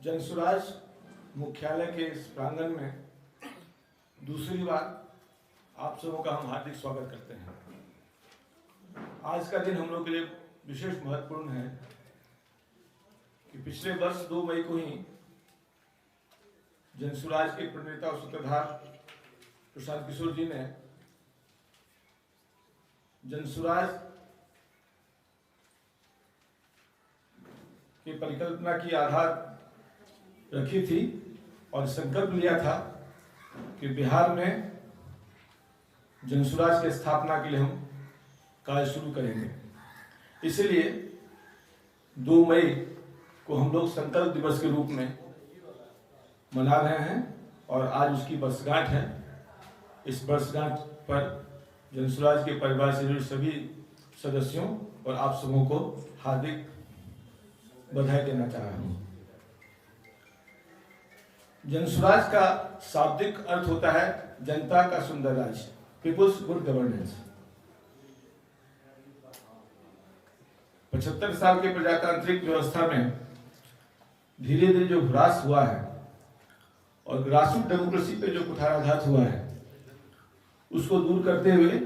जनसुराज मुख्यालय के इस प्रांगण में दूसरी बार आप सबों का हम हार्दिक स्वागत करते हैं। आज का दिन हम लोग के लिए विशेष महत्वपूर्ण है कि पिछले वर्ष 2 मई को ही जनसुराज के प्रणेता और सूत्रधार प्रशांत किशोर जी ने जनसुराज की परिकल्पना की आधार रखी थी और संकल्प लिया था कि बिहार में जनसुराज की स्थापना के लिए हम कार्य शुरू करेंगे। इसलिए 2 मई को हम लोग संकल्प दिवस के रूप में मना रहे हैं और आज उसकी वर्षगांठ है। इस वर्षगांठ पर जनसुराज के परिवार से जुड़े सभी सदस्यों और आप सबों को हार्दिक बधाई देना चाह रहा हूँ। जनसुराज का शाब्दिक अर्थ होता है जनता का सुंदर राज, पीपुल्स गुड गवर्नेंस। 75 साल के प्रजातांत्रिक व्यवस्था में धीरे धीरे जो ह्रास हुआ है और ग्रासरूट डेमोक्रेसी पे जो कुठाराघात हुआ है उसको दूर करते हुए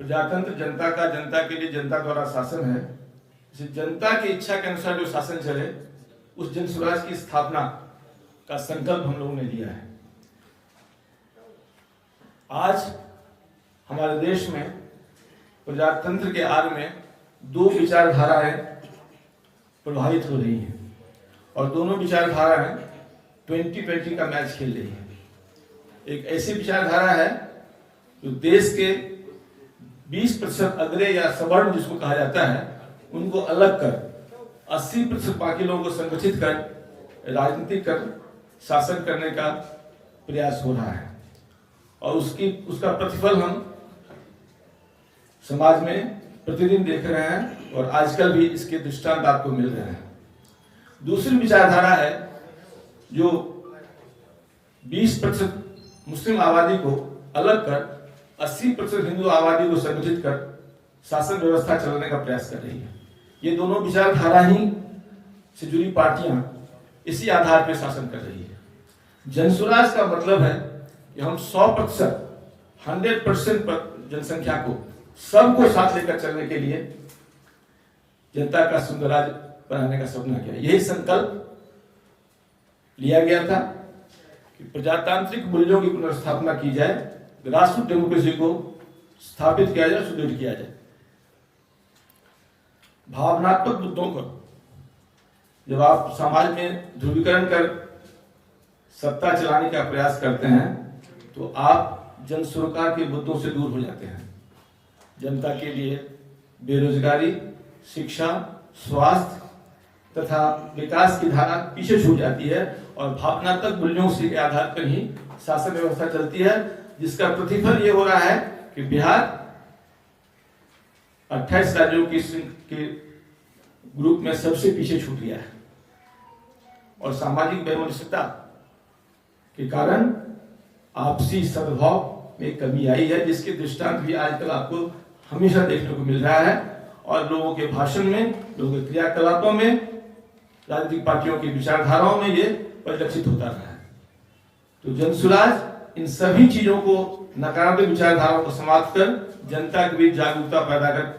प्रजातंत्र जनता का, जनता के लिए जनता द्वारा शासन है। इसे जनता की इच्छा के अनुसार जो शासन चले, उस जनसुराज की स्थापना का संकल्प हम लोगों ने लिया है। आज हमारे देश में प्रजातंत्र के आड़ में 2 विचारधाराएं प्रभावित हो रही हैं और दोनों विचारधाराएं 2020 का मैच खेल रही है। एक ऐसी विचारधारा है जो देश के 20% अग्रय या सवर्ण जिसको कहा जाता है उनको अलग कर 80% बाकी लोगों को संगठित कर राजनीतिक कर शासन करने का प्रयास हो रहा है और उसका प्रतिफल हम समाज में प्रतिदिन देख रहे हैं और आजकल भी इसके दृष्टांत आपको मिल रहे हैं। दूसरी विचारधारा है जो 20% मुस्लिम आबादी को अलग कर 80% हिंदू आबादी को संगठित कर शासन व्यवस्था चलाने का प्रयास कर रही है। ये दोनों विचारधारा ही से जुड़ी पार्टियां इसी आधार पर शासन कर रही है। जनसुराज का मतलब है कि हम 100% पर जनसंख्या को सबको साथ लेकर चलने के लिए जनता का सुंदर राज बनाने का सपना किया। यही संकल्प लिया गया था कि प्रजातांत्रिक मूल्यों की पुनर्स्थापना की जाए, ग्रासरूट डेमोक्रेसी को स्थापित किया जाए, सुदृढ़ किया जाए। भावनात्मक मुद्दों पर जब आप समाज में ध्रुवीकरण कर सत्ता चलाने का प्रयास करते हैं तो आप जन सरोकार के मुद्दों से दूर हो जाते हैं। जनता के लिए बेरोजगारी, शिक्षा, स्वास्थ्य तथा विकास की धारा पीछे छूट जाती है और भावनात्मक मूल्यों के आधार पर ही शासन व्यवस्था चलती है, जिसका प्रतिफल ये हो रहा है कि बिहार 28 राज्यों के ग्रुप में सबसे पीछे छूट गया है और सामाजिक वैमनस्यता के कारण आपसी सद्भाव में कमी आई है, जिसके दृष्टांत भी आजकल आपको हमेशा देखने को मिल रहा है और लोगों के भाषण में, लोगों के क्रियाकलापों में, राजनीतिक पार्टियों की विचारधाराओं में ये परिलक्षित होता रहा है। तो जनसुराज इन सभी चीजों को, नकारात्मक विचारधाराओं को समाप्त कर जनता के बीच जागरूकता पैदा कर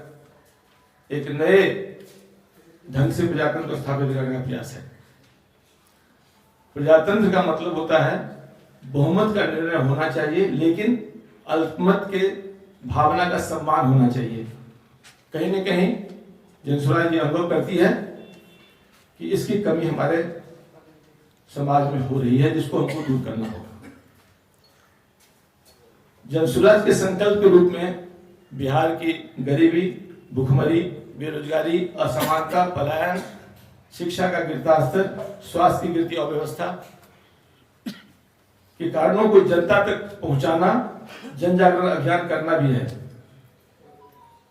एक नए ढंग से प्रजातंत्र को स्थापित करने का प्रयास है। प्रजातंत्र का मतलब होता है बहुमत का निर्णय होना चाहिए, लेकिन अल्पमत के भावना का सम्मान होना चाहिए। कहीं न कहीं जनसुराज ये अनुभव करती है कि इसकी कमी हमारे समाज में हो रही है, जिसको हमको दूर करना होगा। जनसुराज के संकल्प के रूप में बिहार की गरीबी, भुखमरी, बेरोजगारी, असमानता, पलायन, शिक्षा का गिरता स्तर, स्वास्थ्य की गिरती अव्यवस्था के कारणों को जनता तक पहुंचाना, जन जागरण अभियान करना भी है।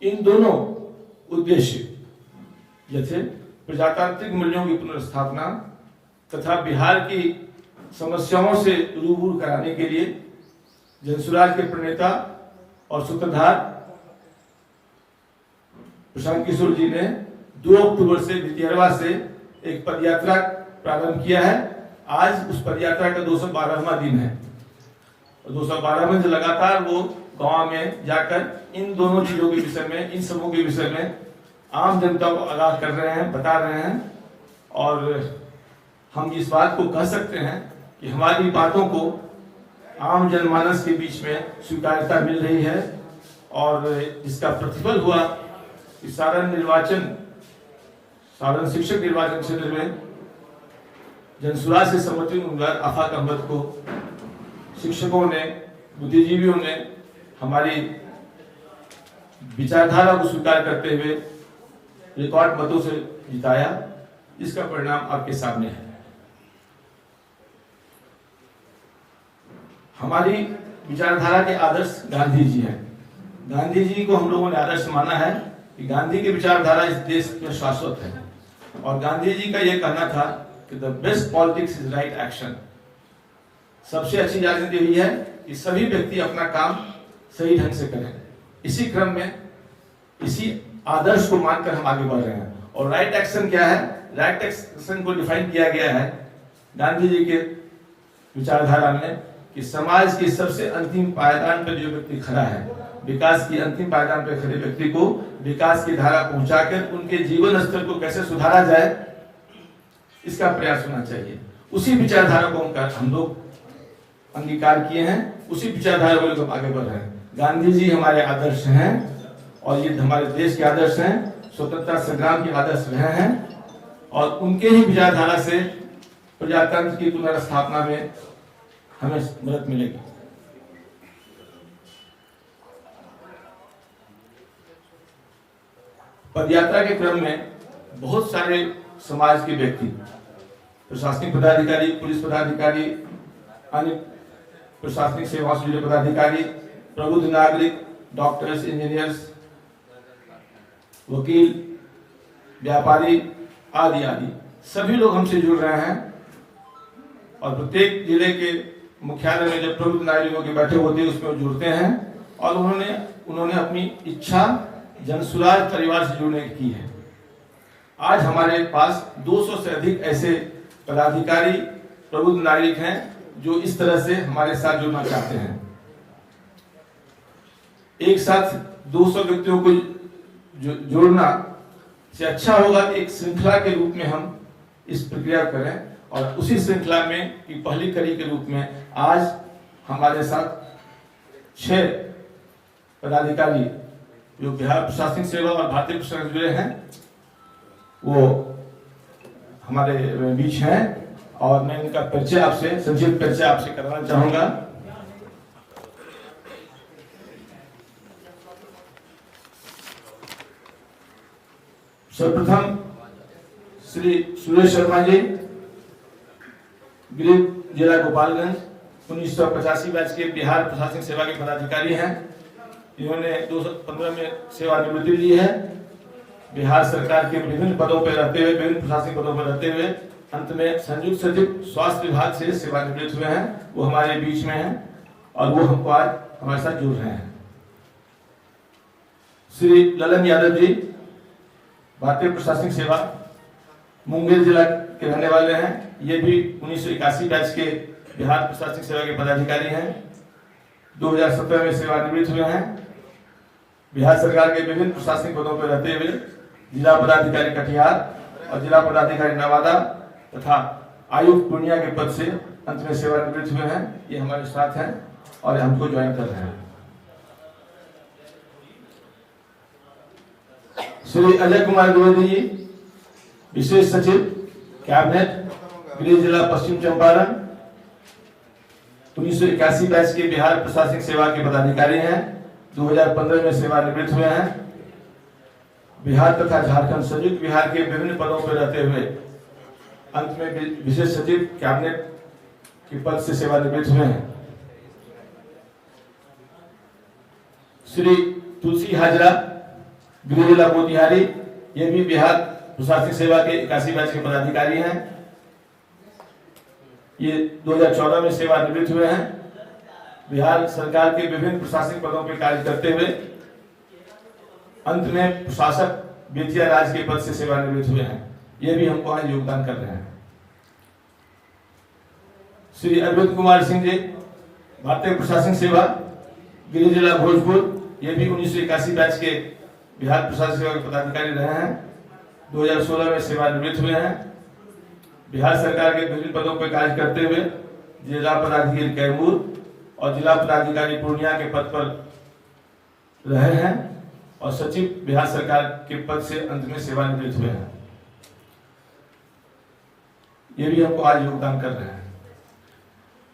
इन दोनों उद्देश्य जैसे प्रजातांत्रिक मूल्यों की पुनर्स्थापना तथा बिहार की समस्याओं से रूबरू कराने के लिए जनसुराज के प्रणेता और सूत्रधार प्रशांत किशोर जी ने 2 अक्टूबर से भितिहरवा से एक पदयात्रा प्रारंभ किया है। आज उस पदयात्रा का 212वां दिन है। 212वें दिन लगातार वो गांव में जाकर इन दोनों चीजों के विषय में, इन सबों के विषय में आम जनता को आगाह कर रहे हैं, बता रहे हैं। और हम इस बात को कह सकते हैं कि हमारी बातों को आम जनमानस के बीच में स्वीकार्यता मिल रही है और जिसका प्रतिफल हुआ कि सारण शिक्षक निर्वाचन क्षेत्र में जनसुराज से समर्थित उम्मीदवार आफाक अहमद को शिक्षकों ने, बुद्धिजीवियों ने हमारी विचारधारा को स्वीकार करते हुए रिकॉर्ड मतों से जिताया। इसका परिणाम आपके सामने है। हमारी विचारधारा के आदर्श गांधी जी हैं। गांधी जी को हम लोगों ने आदर्श माना है कि गांधी की विचारधारा इस देश में शाश्वत है। और गांधी जी का यह कहना था कि the best politics is right action. सबसे अच्छी राजनीति यही है कि सभी व्यक्ति अपना काम सही ढंग से करें। इसी क्रम में इसी आदर्श को मानकर हम आगे बढ़ रहे हैं। और राइट एक्शन क्या है? राइट एक्शन को डिफाइन किया गया है गांधी जी के विचारधारा में कि समाज के सबसे अंतिम पायदान पर जो व्यक्ति खड़ा है, विकास की अंतिम पायदान पर खड़े व्यक्ति को विकास की धारा पहुंचाकर उनके जीवन स्तर को कैसे सुधारा जाए, इसका प्रयास होना चाहिए। उसी विचारधारा को हम लोग अंगीकार किए हैं, उसी विचारधारा को लेकर आगे बढ़ रहे हैं। गांधी जी हमारे आदर्श हैं और ये हमारे देश के आदर्श हैं, स्वतंत्रता संग्राम के आदर्श रहे हैं और उनके ही विचारधारा से प्रजातंत्र की पुनर्स्थापना में हमें मदद मिलेगी। पदयात्रा के क्रम में बहुत सारे समाज के व्यक्ति, प्रशासनिक पदाधिकारी, पुलिस पदाधिकारी, अन्य प्रशासनिक सेवा से जुड़े पदाधिकारी, प्रबुद्ध नागरिक, डॉक्टर्स, इंजीनियर्स, वकील, व्यापारी आदि आदि सभी लोग हमसे जुड़ रहे हैं। और प्रत्येक जिले के मुख्यालय में जब प्रबुद्ध नागरिकों के बैठे होते हैं उसमें जुड़ते हैं और उन्होंने अपनी इच्छा जनसुराज परिवार से जुड़ने की है। आज हमारे पास 200 से अधिक ऐसे पदाधिकारी, प्रबुद्ध नागरिक हैं जो इस तरह से हमारे साथ जुड़ना चाहते हैं। एक साथ 200 व्यक्तियों को जोड़ना से अच्छा होगा कि एक श्रृंखला के रूप में हम इस प्रक्रिया करें और उसी श्रृंखला में की पहली कड़ी के रूप में आज हमारे साथ 6 पदाधिकारी जो बिहार प्रशासनिक सेवा और भारतीय प्रशासन जुड़े हैं वो हमारे बीच हैं और मैं इनका परिचय आपसे, संक्षिप्त परिचय आपसे कराना चाहूंगा। सर्वप्रथम श्री सुरेश शर्मा जी, गृह जिला गोपालगंज, 1985 बैच के बिहार प्रशासनिक सेवा के पदाधिकारी हैं। इन्होंने 2015 में सेवानिवृत्ति ली है। बिहार सरकार के विभिन्न पदों पर रहते हुए, विभिन्न प्रशासनिक पदों पर रहते हुए अंत में संयुक्त सचिव स्वास्थ्य विभाग से सेवानिवृत्त हुए हैं। वो हमारे बीच में हैं और वो हमको आज हमारे साथ जुड़ रहे हैं। श्री ललन यादव जी, भारतीय प्रशासनिक सेवा, मुंगेर जिला के रहने वाले हैं। ये भी 1981 बैच के बिहार प्रशासनिक सेवा के पदाधिकारी हैं। 2017 में सेवानिवृत्त हुए हैं। बिहार सरकार के विभिन्न प्रशासनिक पदों पर रहते हुए जिला पदाधिकारी कटिहार और जिला पदाधिकारी नवादा तथा आयुक्त पूर्णिया के पद से अंत में सेवानिवृत्त हुए हैं। ये हमारे साथ हैं और हमको ज्वाइन कर रहे हैं। श्री अजय कुमार द्विवेदी जी, विशेष सचिव कैबिनेट, गृह जिला पश्चिम चंपारण, 1981 बैच के बिहार प्रशासनिक सेवा के पदाधिकारी हैं। 2015 में सेवानिवृत्त हुए हैं। बिहार तथा झारखंड संयुक्त बिहार के विभिन्न पदों पर रहते हुए अंत में विशेष सचिव कैबिनेट के पद से सेवानिवृत्त हुए हैं। श्री तुलसी हाजरा, गृह जिला मोतिहारी, ये भी बिहार प्रशासनिक सेवा के 81 बैच के पदाधिकारी हैं। ये 2014 में सेवानिवृत्त हुए हैं। बिहार सरकार के विभिन्न प्रशासनिक पदों पर कार्य करते हुए अंत में प्रशासक बेतिया राज के पद से सेवानिवृत्त हुए हैं। ये भी हमको आज योगदान कर रहे हैं। श्री अरविंद कुमार सिंह जी, भारतीय प्रशासनिक सेवा, गृह जिला भोजपुर, ये भी 1981 बैच के बिहार प्रशासनिक सेवा के पदाधिकारी रहे हैं। 2016 में सेवानिवृत्त हुए हैं। बिहार सरकार के विभिन्न पदों पर कार्य करते हुए जिला पदाधिकारी कैमूर और जिला पदाधिकारी पूर्णिया के पद पर रहे हैं और सचिव बिहार सरकार के पद से अंत में सेवानिवृत्त हुए हैं। ये भी हमको आज योगदान कर रहे हैं।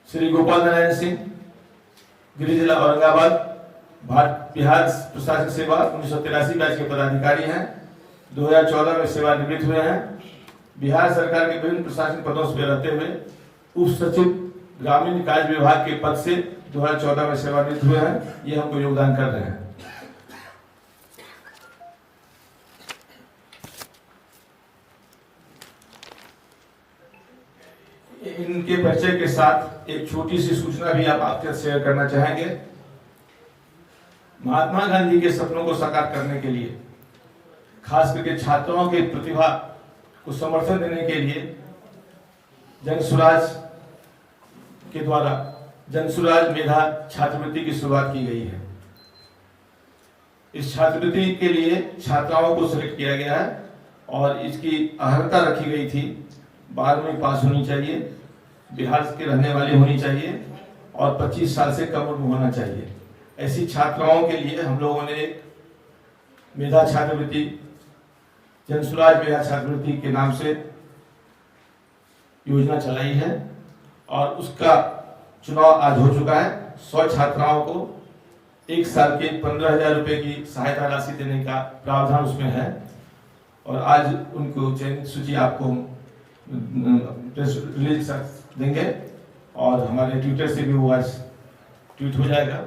श्री गोपाल नारायण सिंह, गृह जिला औरंगाबाद, बिहार प्रशासनिक सेवा 1983 बैच के पदाधिकारी हैं। 2014 में सेवानिवृत्त हुए हैं। बिहार सरकार के विभिन्न प्रशासनिक पदों से रहते हुए उप सचिव ग्रामीण कार्य विभाग के पद से 2014 में सेवानिवृत्त हुए हैं। ये हमको योगदान कर रहे हैं। इनके परिचय के साथ एक छोटी सी सूचना भी आप आपके साथ शेयर करना चाहेंगे। महात्मा गांधी के सपनों को साकार करने के लिए, खास करके छात्रों की प्रतिभा को समर्थन देने के लिए जन सुराज के द्वारा जन सुराज मेधा छात्रवृत्ति की शुरुआत की गई है। इस छात्रवृत्ति के लिए छात्राओं को सिलेक्ट किया गया है और इसकी अर्हता रखी गई थी 12वीं पास होनी चाहिए, बिहार के रहने वाली होनी चाहिए और 25 साल से कम उम्र होना चाहिए। ऐसी छात्राओं के लिए हम लोगों ने मेधा छात्रवृत्ति, जनसुराज मेधा छात्रवृत्ति के नाम से योजना चलाई है और उसका चुनाव आज हो चुका है। 100 छात्राओं को 1 साल के 15,000 रुपए की सहायता राशि देने का प्रावधान उसमें है और आज उनको चयनित सूची आपको प्रेस रिलीज देंगे और हमारे ट्विटर से भी वो आज ट्वीट हो जाएगा।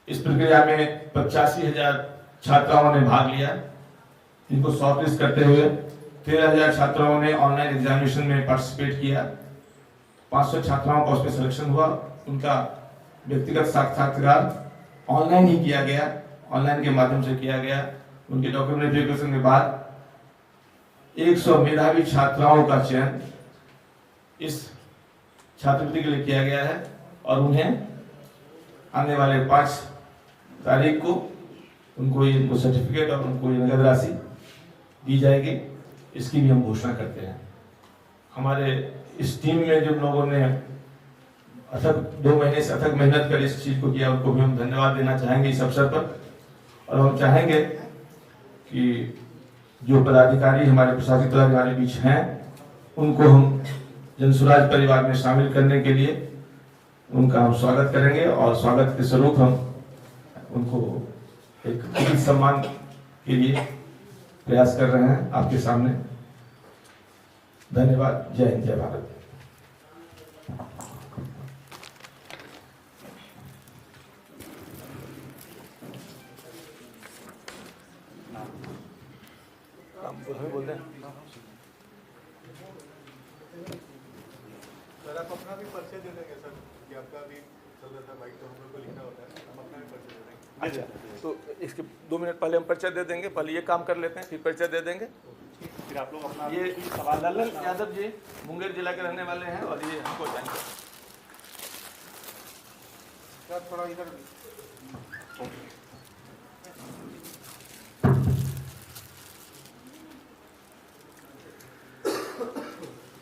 इस प्रक्रिया में 85,000 छात्राओं ने भाग लिया, जिनको शॉर्टलिस्ट करते हुए 13,000 छात्राओं ने ऑनलाइन एग्जामिनेशन में पार्टिसिपेट किया। 500 छात्राओं का उसमें सिलेक्शन हुआ। उनका व्यक्तिगत साक्षात्कार ऑनलाइन ही किया गया, ऑनलाइन के माध्यम से किया गया। उनके डॉक्यूमेंट वेरिफिकेशन के बाद 100 मेधावी छात्राओं का चयन इस छात्रवृत्ति के लिए किया गया है और उन्हें आने वाले 5 तारीख को उनको ये सर्टिफिकेट और उनको ये नगद राशि दी जाएगी। इसकी भी हम घोषणा करते हैं। हमारे इस टीम में जो लोगों ने अथक 2 महीने से अथक मेहनत कर इस चीज को किया, उनको भी हम धन्यवाद देना चाहेंगे इस अवसर पर। और हम चाहेंगे कि जो पदाधिकारी हमारे प्रशासनिक पदाधिकारी बीच हैं, उनको हम जनसुराज परिवार में शामिल करने के लिए उनका हम स्वागत करेंगे और स्वागत के स्वरूप हम उनको एक सम्मान के लिए प्रयास कर रहे हैं आपके सामने। धन्यवाद। जय हिंद, जय भारत। बोलते हैं सर, आप अपना भी परिचय दे देंगे सर, कि आपका भी चल रहा था बाइक, तो हम लोग को लिखना होता है, हम अपना भी परिचय दे देंगे। अच्छा, तो इसके 2 मिनट पहले हम परिचय दे देंगे। पहले ये काम कर लेते हैं, फिर परिचय दे देंगे। फिर आप लोग अपना ये ललन यादव जी मुंगेर जिला के रहने वाले हैं और ये हमको जाएंगे। सर थोड़ा इधर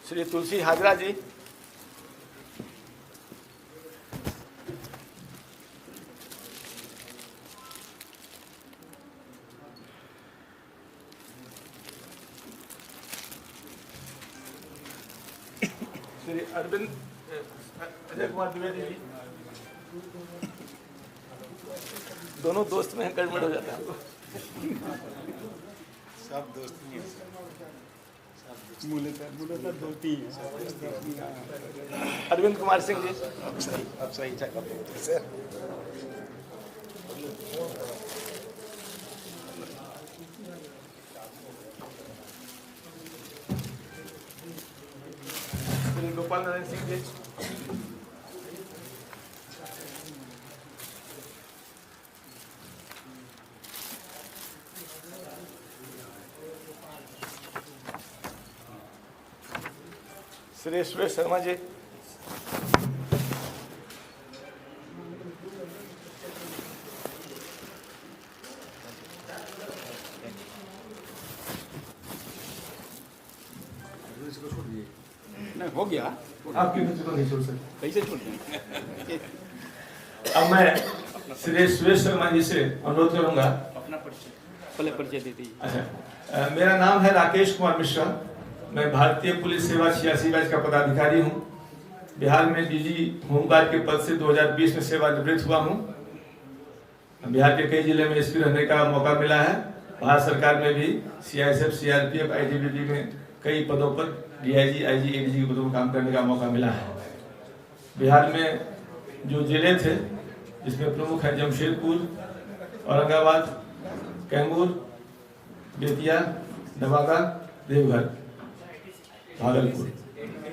श्री तुलसी हाजरा जी, श्री अरविंद अजय कुमार द्विवेदी जी, दोनों दोस्त में गड़बड़ हो जाता है। सब दोस्त ही हैं सर, मूलतः दोस्ती ही है। अरविंद कुमार सिंह जी, अब सही था सर। श्री गोपाल नारायण सिंह जी, श्री सुरेश शर्मा जी, हो गया। आपकी बच्चे को नहीं छोड़ सकते। कैसे छोड़ देंगे? अब मैं श्री सुरेश शर्मा जी से अनुरोध करूंगा। अपना परिचय पहले परिचय दे दीजिए। अच्छा, मेरा नाम है राकेश कुमार मिश्रा। मैं भारतीय पुलिस सेवा 86 बैच का पदाधिकारी हूँ। बिहार में डीजी होमगार्ड के पद से 2020 में सेवानिवृत्त हुआ हूँ। बिहार के कई जिले में एसपी रहने का मौका मिला है। भारत सरकार में भी सीआईएसएफ, सीआरपीएफ, आईटीबीपी में कई पदों पर डीआईजी, आईजी, एडीजी के पदों पर काम करने का मौका मिला है। बिहार में जो जिले थे जिसमें प्रमुख है जमशेदपुर, औरंगाबाद, कैमूर, बेतिया, नवादा, देवघर, भागलपुर,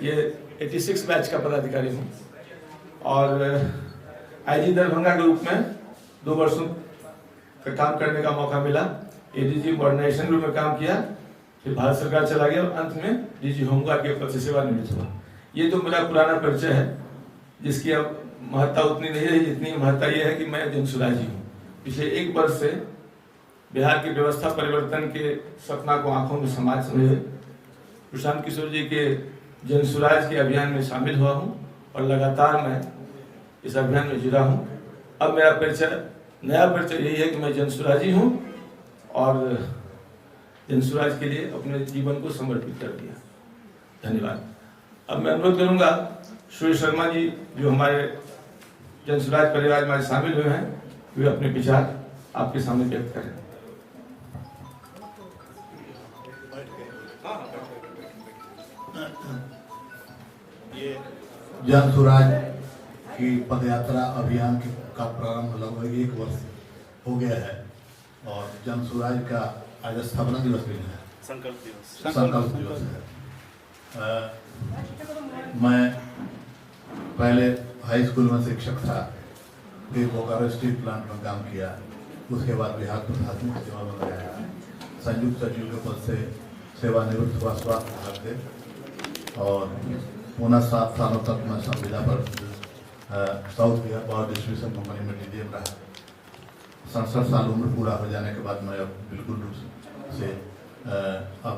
ये 86 बैच का पदाधिकारी हूँ। और आईजी दरभंगा के रूप में 2 वर्षों का काम करने का मौका मिला। एडीजी मॉडर्नाइजेशन ग्रुप में काम किया, फिर भारत सरकार चला गया और अंत में डीजी होमगार्ड के पद से सेवानिवृत्त हुआ। ये तो मेरा पुराना परिचय है, जिसकी अब महत्ता उतनी नहीं रही जितनी महत्ता ये है कि मैं जनसुराजी हूँ। पिछले 1 वर्ष से बिहार की व्यवस्था परिवर्तन के सपना को आंखों में समाज समझे प्रशांत किशोर जी के जनसुराज के अभियान में शामिल हुआ हूँ और लगातार मैं इस अभियान में जुड़ा हूँ। अब मेरा परिचय, नया परिचय यही है कि मैं जनसुराजी हूँ और जनसुराज के लिए अपने जीवन को समर्पित कर दिया। धन्यवाद। अब मैं अनुरोध करूंगा सुरेश शर्मा जी जो हमारे जनसुराज परिवार में शामिल हुए हैं, वे अपने विचार आपके सामने व्यक्त करें। ये जनसुराज की पदयात्रा अभियान का प्रारंभ लगभग 1 वर्ष हो गया है और जनसुराज का आज स्थापना दिवस भी है, संकल्प दिवस है। मैं पहले हाई स्कूल में शिक्षक था, फिर बोकारो स्टील प्लांट में काम किया, उसके बाद बिहार प्रशासनिक सेवा में गया, संयुक्त सचिव के पद से सेवानिवृत्त हुआ स्वास्थ्य विभाग से और पुनः 7 सालों तक मैं संविदा पर south Bihar power distribution company में डीडीएम रहा। 67 साल उम्र पूरा हो जाने के बाद मैं अब बिल्कुल रूप से अब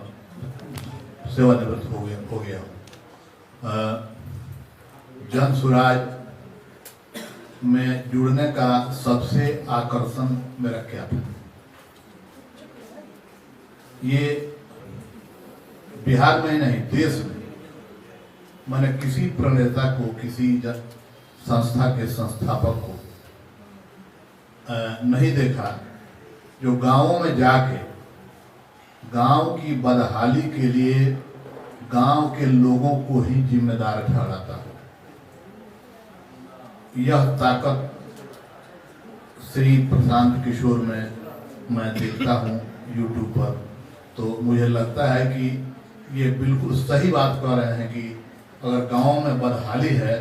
सेवानिवृत्त हो गया हूँ। जनसुराज में जुड़ने का सबसे आकर्षण मेरा क्या था? ये बिहार में ही नहीं देश में मैंने किसी प्रणेता को, किसी संस्था के संस्थापक को नहीं देखा जो गांवों में जाके गांव की बदहाली के लिए गांव के लोगों को ही जिम्मेदार ठहराता हो। यह ताकत श्री प्रशांत किशोर में मैं देखता हूं यूट्यूब पर, तो मुझे लगता है कि ये बिल्कुल सही बात कह रहे हैं कि अगर गांव में बदहाली है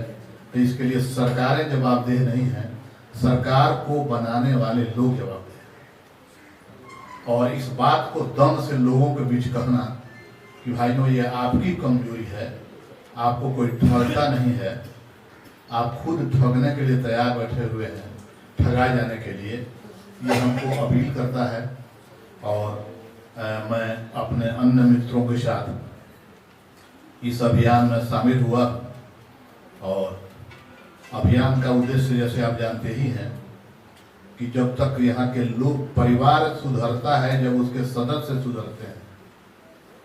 तो इसके लिए सरकारें जवाबदेह नहीं हैं, सरकार को बनाने वाले लोग जवाबदेह हैं। और इस बात को दम से लोगों के बीच कहना कि भाइयों ये आपकी कमजोरी है, आपको कोई ठगता नहीं है, आप खुद ठगने के लिए तैयार बैठे हुए हैं, ठगाए जाने के लिए, ये हमको अपील करता है। और मैं अपने अन्य मित्रों के साथ इस अभियान में शामिल हुआ और अभियान का उद्देश्य जैसे आप जानते ही हैं कि जब तक यहाँ के लोग, परिवार सुधरता है जब उसके सदस्य सुधरते हैं।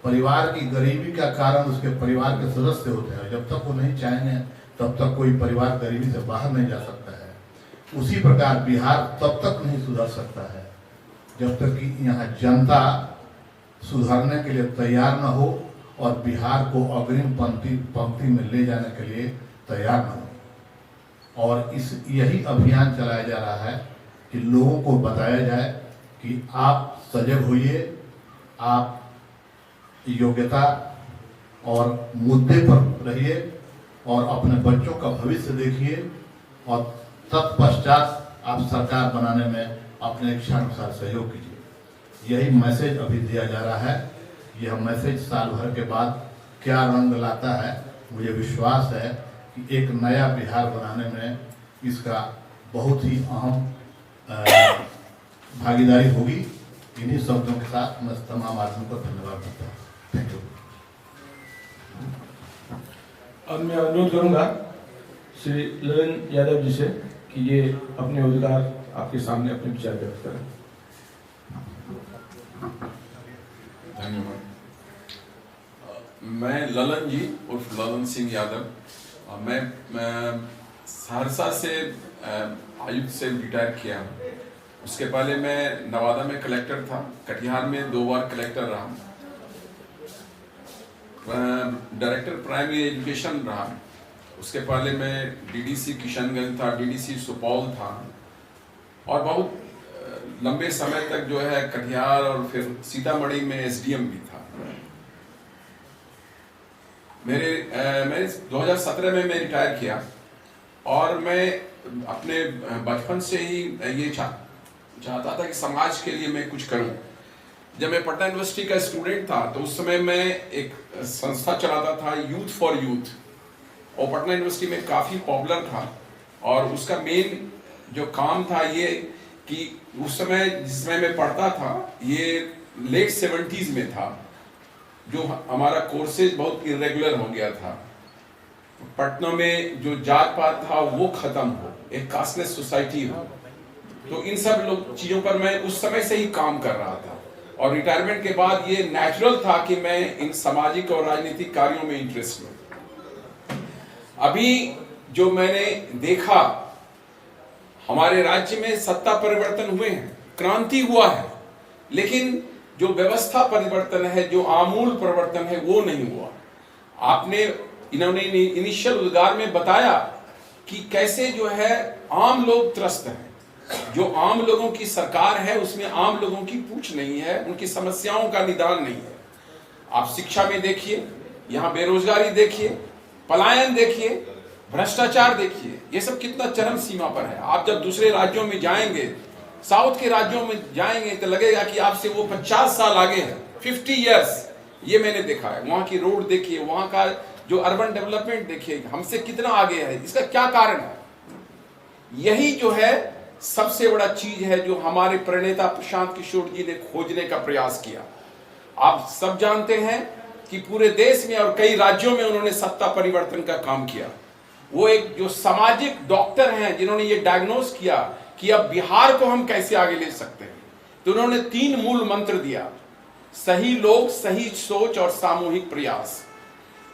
परिवार की गरीबी का कारण उसके परिवार के सदस्य होते हैं, जब तक वो नहीं चाहेंगे तब तक कोई परिवार गरीबी से बाहर नहीं जा सकता है। उसी प्रकार बिहार तब तक नहीं सुधर सकता है जब तक कि यहाँ जनता सुधरने के लिए तैयार न हो और बिहार को अग्रिम पंक्ति में ले जाने के लिए तैयार न हो। और यही अभियान चलाया जा रहा है कि लोगों को बताया जाए कि आप सजग होइए, आप योग्यता और मुद्दे पर रहिए और अपने बच्चों का भविष्य देखिए और तत्पश्चात आप सरकार बनाने में अपने इच्छानुसार सहयोग कीजिए। यही मैसेज अभी दिया जा रहा है। यह मैसेज साल भर के बाद क्या रंग लाता है, मुझे विश्वास है कि एक नया बिहार बनाने में इसका बहुत ही अहम भागीदारी होगी। इन्हीं शब्दों के साथ मैं तमाम आदमी को धन्यवाद देता हूँ। Thank you. अब मैं अनुरोध करूंगा श्री ललन यादव जी से कि ये अपने अधिकार आपके सामने अपने विचार व्यक्त करें। धन्यवाद। मैं ललन जी उर्फ ललन सिंह यादव, मैं सहरसा से आयुक्त से रिटायर किया हूँ। उसके पहले मैं नवादा में कलेक्टर था, कटिहार में 2 बार कलेक्टर रहा, डायरेक्टर प्राइमरी एजुकेशन रहा। उसके पहले मैं डीडीसी किशनगंज था, डीडीसी सुपौल था, और बहुत लंबे समय तक जो है कटिहार और फिर सीतामढ़ी में एसडीएम भी था। मैंने 2017 में मैं रिटायर किया, और मैं अपने बचपन से ही ये चाहता था कि समाज के लिए मैं कुछ करूं। जब मैं पटना यूनिवर्सिटी का स्टूडेंट था तो उस समय मैं एक संस्था चलाता था, यूथ फॉर यूथ, और पटना यूनिवर्सिटी में काफ़ी पॉपुलर था। और उसका मेन जो काम था ये कि उस समय जिस समय मैं पढ़ता था, ये लेट 70s में था, जो हमारा कोर्सेज बहुत इरेगुलर हो गया था। पटना में जो जात पात था वो खत्म हो, एक कास्टलेस सोसाइटी हो। तो इन सब चीज़ों पर मैं उस समय से ही काम कर रहा था, और रिटायरमेंट के बाद ये नेचुरल था कि मैं इन सामाजिक और राजनीतिक कार्यों में इंटरेस्ट लूं। अभी जो मैंने देखा, हमारे राज्य में सत्ता परिवर्तन हुए हैं, क्रांति हुआ है, लेकिन जो व्यवस्था परिवर्तन है, जो आमूल परिवर्तन है, वो नहीं हुआ। इन्होंने इनिशियल उद्गार में बताया कि कैसे जो है आम लोग त्रस्त हैं। जो आम लोगों की सरकार है उसमें आम लोगों की पूछ नहीं है, उनकी समस्याओं का निदान नहीं है। आप शिक्षा में देखिए, यहाँ बेरोजगारी देखिए, पलायन देखिए, भ्रष्टाचार देखिए, ये सब कितना चरम सीमा पर है। आप जब दूसरे राज्यों में जाएंगे, साउथ के राज्यों में जाएंगे, तो लगेगा कि आपसे वो 50 साल आगे है, 50 इयर्स। ये मैंने देखा है। वहाँ की रोड देखिए, वहाँ का जो अर्बन डेवलपमेंट देखिए, हमसे कितना आगे है। इसका क्या कारण है? यही जो है सबसे बड़ा चीज है जो हमारे प्रणेता प्रशांत किशोर जी ने खोजने का प्रयास किया। आप सब जानते हैं कि पूरे देश में और कई राज्यों में उन्होंने सत्ता परिवर्तन का काम किया। वो एक जो सामाजिक डॉक्टर हैं जिन्होंने ये डायग्नोस किया कि अब बिहार को हम कैसे आगे ले सकते हैं। तो उन्होंने 3 मूल मंत्र दिया: सही लोग, सही सोच और सामूहिक प्रयास।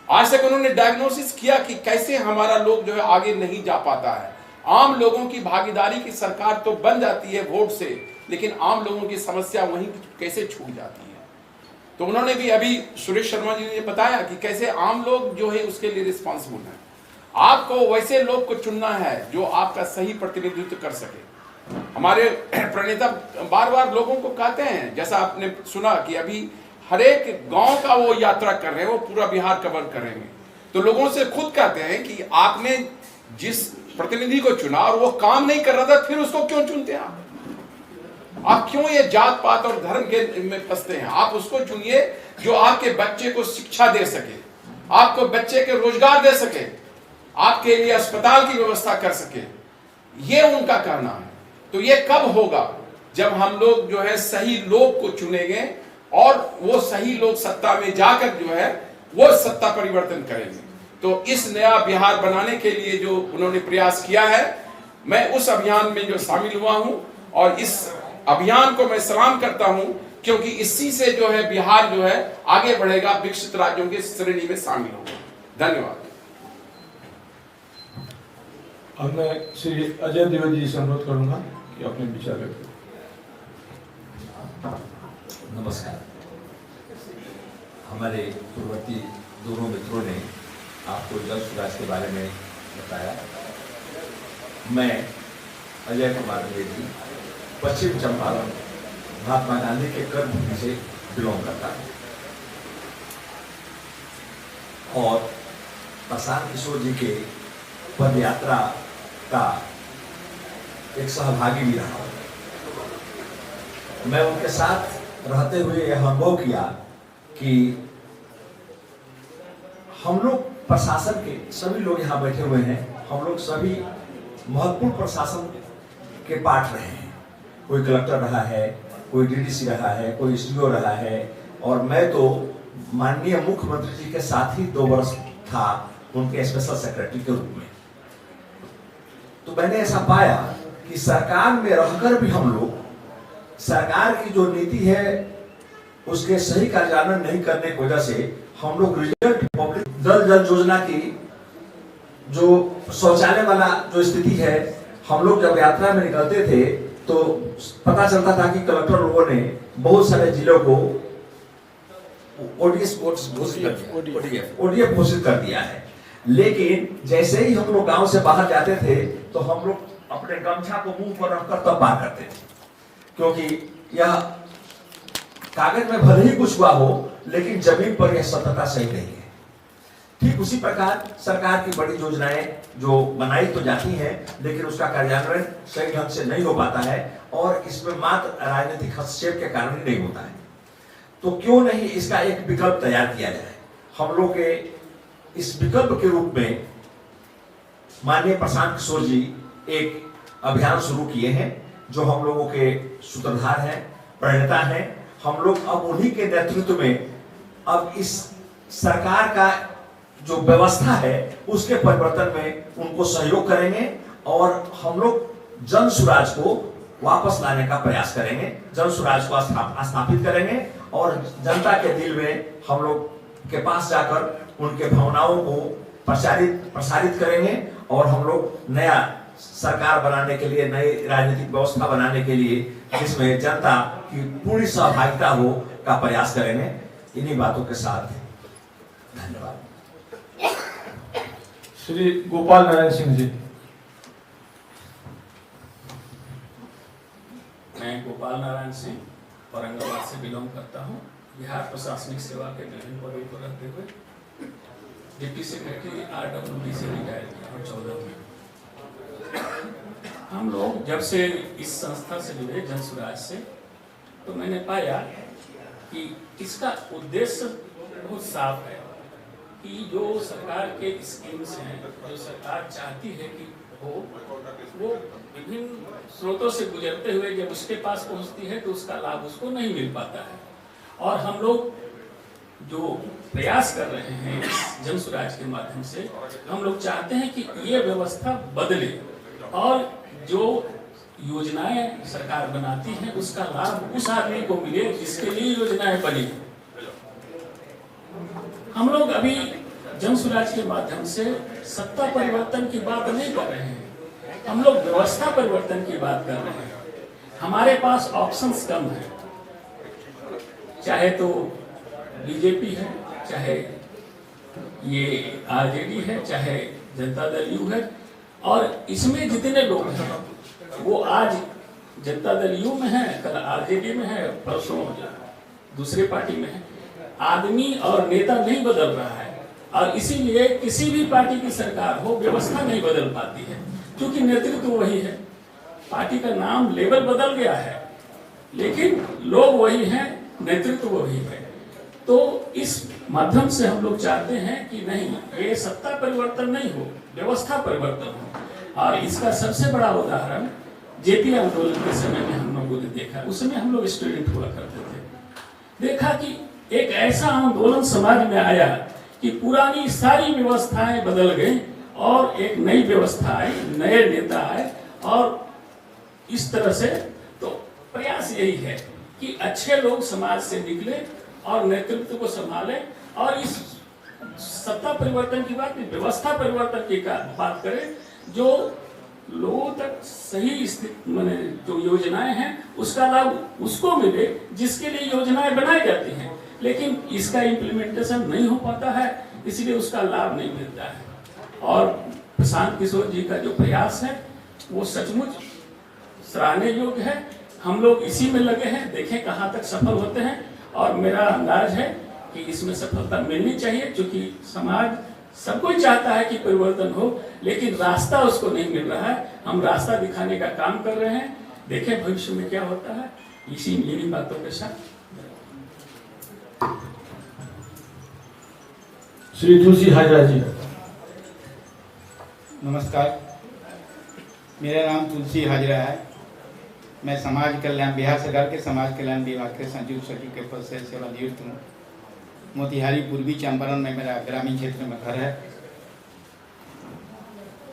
आज तक उन्होंने डायग्नोसिस किया कि कैसे हमारा लोग जो है आगे नहीं जा पाता है। आम लोगों की भागीदारी की सरकार तो बन जाती है वोट से, लेकिन आम लोगों की समस्या वहीं कैसे छूट जाती है। तो उन्होंने भी अभी सुरेश शर्मा जी ने बताया कि कैसे आम लोग जो है उसके लिए रिस्पॉन्सिबल है। आपको वैसे लोग को चुनना है जो आपका सही प्रतिनिधित्व कर सके। हमारे प्रणेता बार बार लोगों को कहते हैं, जैसा आपने सुना कि अभी हर एक गांव का वो यात्रा कर रहे हैं, वो पूरा बिहार कवर करेंगे। तो लोगों से खुद कहते हैं कि आपने जिस प्रतिनिधि को चुना और वो काम नहीं कर रहा था, फिर उसको क्यों चुनते हैं आप क्यों ये जात पात और धर्म के में फंसते हैं? आप उसको चुनिए जो आपके बच्चे को शिक्षा दे सके, आपको बच्चे के रोजगार दे सके, आपके लिए अस्पताल की व्यवस्था कर सके। ये उनका कहना है। तो ये कब होगा? जब हम लोग जो है सही लोग को चुनेंगे और वो सही लोग सत्ता में जाकर जो है वो सत्ता परिवर्तन करेंगे। तो इस नया बिहार बनाने के लिए जो उन्होंने प्रयास किया है, मैं उस अभियान में जो शामिल हुआ हूं, और इस अभियान को मैं सलाम करता हूं, क्योंकि इसी से जो है बिहार जो है आगे बढ़ेगा, विकसित राज्यों की श्रेणी में शामिल होगा। धन्यवाद। अब मैं श्री अजय द्विवेदी जी से अनुरोध करूंगा कि अपने विचार व्यक्त करें। नमस्कार। हमारे पूर्ववर्ती दोनों मित्रों ने आपको जल सुराज के बारे में बताया। मैं अजय कुमार द्विवेदी पश्चिम चंपारण महात्मा गांधी के कर्मभूमि से बिलोंग करता हूँ, और प्रशांत किशोर जी के पद यात्रा का एक सहभागी भी रहा हूँ। मैं उनके साथ रहते हुए यह अनुभव किया कि हम लोग प्रशासन के सभी लोग यहाँ बैठे हुए हैं, हम लोग सभी महत्वपूर्ण प्रशासन के पार्ट रहे हैं। कोई कलेक्टर रहा है, कोई डीडीसी रहा है, कोई एसडीओ रहा है, और मैं तो माननीय मुख्यमंत्री जी के साथ ही 2 वर्ष था उनके स्पेशल सेक्रेटरी के रूप में। तो मैंने ऐसा पाया कि सरकार में रहकर भी हम लोग सरकार की जो नीति है उसके सही कार्यान्वयन नहीं करने की वजह से हम लोग रिजल्ट पब्लिक जल योजना की जो शौचालय वाला जो स्थिति है, हम लोग जब यात्रा में निकलते थे तो पता चलता था कि कलेक्टर लोगों ने बहुत सारे जिलों को ओडीएफ घोषित कर दिया है। लेकिन जैसे ही हम लोग गांव से बाहर जाते थे तो हम लोग अपने गमछा को मुंह पर रखकर तब पार करते थे, क्योंकि यह कागज में भले ही कुछ हुआ हो लेकिन जमीन पर यह सत्यता सही नहीं है। ठीक उसी प्रकार सरकार की बड़ी योजनाएं जो बनाई तो जाती हैं लेकिन उसका कार्यान्वयन सही ढंग से नहीं हो पाता है और इसमें मात्र राजनीतिक हस्तक्षेप के कारण ही नहीं होता है। तो क्यों नहीं इसका एक विकल्प तैयार किया जाए। हम लोग के इस विकल्प के रूप में माननीय प्रशांत किशोर जी एक अभियान शुरू किए हैं जो हम लोगों के सूत्रधार हैं, प्रणेता हैं। हम लोग अब उन्हीं के नेतृत्व में अब इस सरकार का जो व्यवस्था है उसके परिवर्तन में उनको सहयोग करेंगे और हम लोग जन सुराज को वापस लाने का प्रयास करेंगे, जन सुराज को स्थापित करेंगे और जनता के दिल में हम लोग के पास जाकर उनके भावनाओं को प्रसारित करेंगे और हम लोग नया सरकार बनाने के लिए, नई राजनीतिक व्यवस्था बनाने के लिए जिसमें जनता की पूरी सहभागिता हो का प्रयास करेंगे। इन्हीं बातों के साथ धन्यवाद। श्री गोपाल नारायण सिंह जी। मैं गोपाल नारायण सिंह औरंगाबाद से बिलोंग करता हूँ। बिहार प्रशासनिक सेवा के विभिन्न पदों पर रहते हुए डिप्टी सेक्रेटरी RWD से रिटायर किया और 14 में। हम लोग जब से इस संस्था से जुड़े जन सुराज से तो मैंने पाया कि इसका उद्देश्य बहुत साफ है कि जो सरकार के स्कीम्स हैं, जो सरकार चाहती है कि वो विभिन्न स्रोतों से गुजरते हुए जब उसके पास पहुंचती है तो उसका लाभ उसको नहीं मिल पाता है। और हम लोग जो प्रयास कर रहे हैं इस जन सुराज के माध्यम से, हम लोग चाहते हैं कि ये व्यवस्था बदले और जो योजनाएं सरकार बनाती है उसका लाभ उस आदमी को मिले जिसके लिए योजनाएं बनी। हम लोग अभी जन सुराज के माध्यम से सत्ता परिवर्तन की बात नहीं कर रहे हैं, हम लोग व्यवस्था परिवर्तन की बात कर रहे हैं। हमारे पास ऑप्शंस कम है, चाहे तो बीजेपी है, चाहे ये आरजेडी है, चाहे जनता दल यू है। और इसमें जितने लोग हैं वो आज जनता दल यू में है, कल आरजेडी में है, परसों दूसरे पार्टी में है। आदमी और नेता नहीं बदल रहा है और इसीलिए किसी भी पार्टी की सरकार हो व्यवस्था नहीं बदल पाती है, क्योंकि नेतृत्व वही है। पार्टी का नाम लेवल बदल गया है लेकिन लोग वही हैं, नेतृत्व वही है। तो इस माध्यम से हम लोग चाहते हैं कि नहीं, ये सत्ता परिवर्तन नहीं हो, व्यवस्था परिवर्तन हो। और इसका सबसे बड़ा उदाहरण जेपी आंदोलन के समय में हम लोगों ने देखा। उसमें हम लोग स्टूडेंट हुआ करते थे, देखा कि एक ऐसा आंदोलन समाज में आया कि पुरानी सारी व्यवस्थाएं बदल गई और एक नई व्यवस्था आई, नए नेता आए। और इस तरह से तो प्रयास यही है कि अच्छे लोग समाज से निकले और नेतृत्व को संभाले और इस सत्ता परिवर्तन की बात नहीं, व्यवस्था परिवर्तन की बात करें, जो लोगों तक सही स्थिति माने जो योजनाएं हैं उसका लाभ उसको मिले जिसके लिए योजनाएं बनाई जाती हैं, लेकिन इसका इम्प्लीमेंटेशन नहीं हो पाता है, इसलिए उसका लाभ नहीं मिलता है। और प्रशांत किशोर जी का जो प्रयास है वो सचमुच सराहनीय योग्य है। हम लोग इसी में लगे हैं, देखें कहाँ तक सफल होते हैं। और मेरा अंदाज है कि इसमें सफलता मिलनी चाहिए, क्योंकि समाज सब कोई चाहता है कि परिवर्तन हो, लेकिन रास्ता उसको नहीं मिल रहा है। हम रास्ता दिखाने का काम कर रहे हैं, देखें भविष्य में क्या होता है। इन्हीं बातों के साथ श्री तुलसी हाजरा जी। नमस्कार, मेरा नाम तुलसी हाजरा है। मैं समाज कल्याण, बिहार सरकार के समाज कल्याण विभाग के संयुक्त सचिव के पद से सेवानिवृत्त हूँ। मोतिहारी पूर्वी चंपारण में मेरा ग्रामीण क्षेत्र में घर है।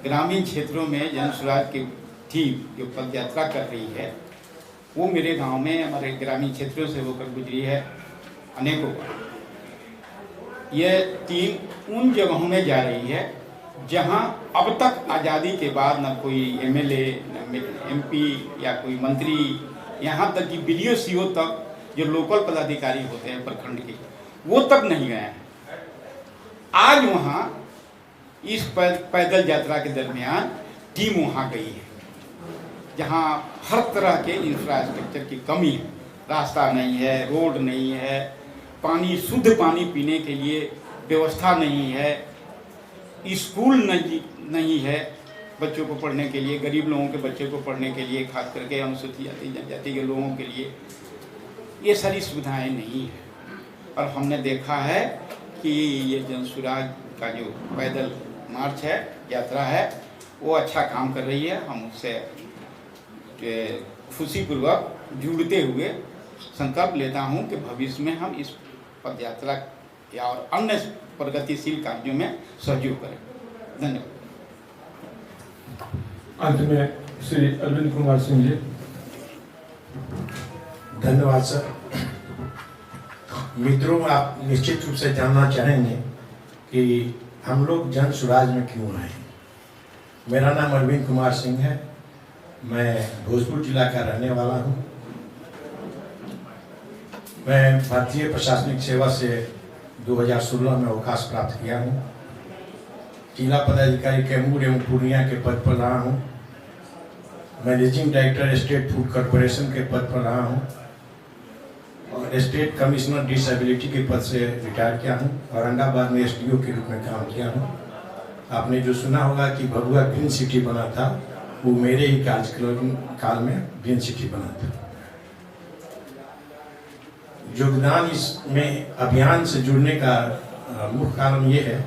ग्रामीण क्षेत्रों में जन स्वराज की टीम जो पद यात्रा कर रही है वो मेरे गांव में, हमारे ग्रामीण क्षेत्रों से होकर गुजरी है अनेकों बार। यह टीम उन जगहों में जा रही है जहां अब तक आज़ादी के बाद न कोई एमएलए, न एमपी या कोई मंत्री, यहाँ तक कि बीडीओ सीओ तक जो लोकल पदाधिकारी होते हैं प्रखंड के, वो तक नहीं गए हैं। आज वहाँ इस पैदल यात्रा के दरमियान टीम वहाँ गई है जहाँ हर तरह के इंफ्रास्ट्रक्चर की कमी है, रास्ता नहीं है, रोड नहीं है, पानी, शुद्ध पानी पीने के लिए व्यवस्था नहीं है, स्कूल नहीं है बच्चों को पढ़ने के लिए, गरीब लोगों के बच्चों को पढ़ने के लिए, खास करके अनुसूचित जाति जनजाति के लोगों के लिए ये सारी सुविधाएं नहीं है। और हमने देखा है कि ये जन स्वराज का जो पैदल मार्च है, यात्रा है, वो अच्छा काम कर रही है। हम उससे खुशीपूर्वक जुड़ते हुए संकल्प लेता हूं कि भविष्य में हम इस पद यात्रा या और अन्य प्रगतिशील कार्यों में सहयोग करें। धन्यवाद। अंत में श्री अरविंद कुमार सिंह जी। धन्यवाद सर। मित्रों, आप निश्चित रूप से जानना चाहेंगे कि हम लोग जन स्वराज में क्यों आए। मेरा नाम अरविंद कुमार सिंह है, मैं भोजपुर जिला का रहने वाला हूं। मैं भारतीय प्रशासनिक सेवा से 2016 में अवकाश प्राप्त किया हूं। जिला पदाधिकारी कैमूर एवं पूर्णिया के पद पर रहा हूं। Managing director state food corporation के पद पर रहा हूं और स्टेट कमिश्नर डिसेबिलिटी के पद से रिटायर किया हूं। औरंगाबाद में एसडीओ के रूप में काम किया हूं। आपने जो सुना होगा कि भभुआ ग्रीन सिटी बना था, वो मेरे ही कार्यकाल में ग्रीन सिटी बना था। योगदान इसमें अभियान से जुड़ने का मुख्य कारण ये है